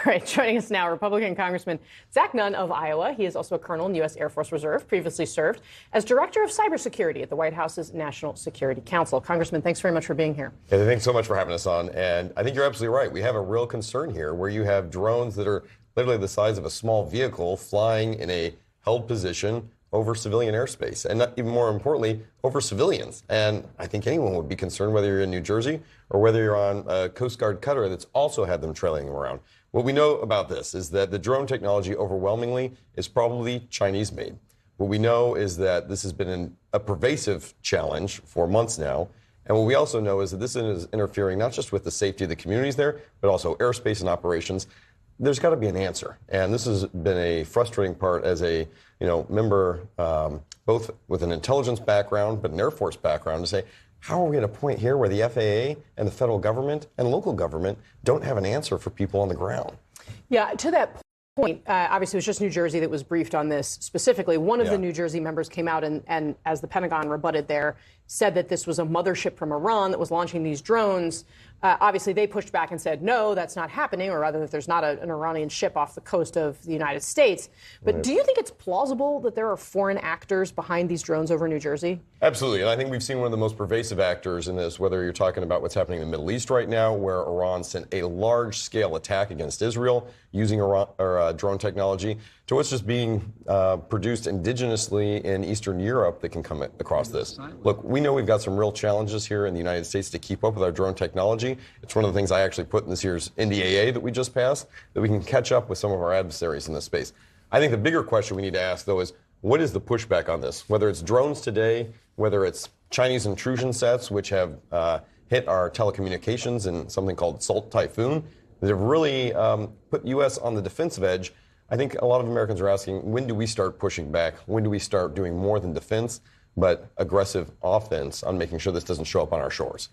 right, joining us now, Republican Congressman Zach Nunn of Iowa. He is also a colonel in the U.S. Air Force Reserve, previously served as Director of Cybersecurity at the White House's National Security Council. Congressman, thanks very much for being here. Hey, thanks so much for having us on. And I think you're absolutely right. We have a real concern here where you have drones that are literally the size of a small vehicle flying in a held position over civilian airspace, and not, even more importantly, over civilians. And I think anyone would be concerned whether you're in New Jersey or whether you're on a Coast Guard cutter that's also had them trailing around. What we know about this is that the drone technology overwhelmingly is probably Chinese made. What we know is that this has been a pervasive challenge for months now. And what we also know is that this is interfering not just with the safety of the communities there, but also airspace and operations. There's got to be an answer. And this has been a frustrating part as a member, both with an intelligence background, but an Air Force background, to say, how are we at a point here where the FAA and the federal government and local government don't have an answer for people on the ground? Yeah, to that point, obviously it was just New Jersey that was briefed on this specifically. One of the New Jersey members came out and, as the Pentagon rebutted there, said that this was a mothership from Iran that was launching these drones. Obviously, they pushed back and said, no, that's not happening, or rather that there's not an Iranian ship off the coast of the United States. But do you think it's plausible that there are foreign actors behind these drones over New Jersey? Absolutely. And I think we've seen one of the most pervasive actors in this, whether you're talking about what's happening in the Middle East right now, where Iran sent a large-scale attack against Israel using drone technology, to what's just being produced indigenously in Eastern Europe that can come across this. Look, we know we've got some real challenges here in the United States to keep up with our drone technology. It's one of the things I actually put in this year's NDAA that we just passed, that we can catch up with some of our adversaries in this space. I think the bigger question we need to ask, though, is what is the pushback on this? Whether it's drones today, whether it's Chinese intrusion sets, which have hit our telecommunications in something called Salt Typhoon, that have really put U.S. on the defensive edge. I think a lot of Americans are asking, when do we start pushing back? When do we start doing more than defense, but aggressive offense on making sure this doesn't show up on our shores?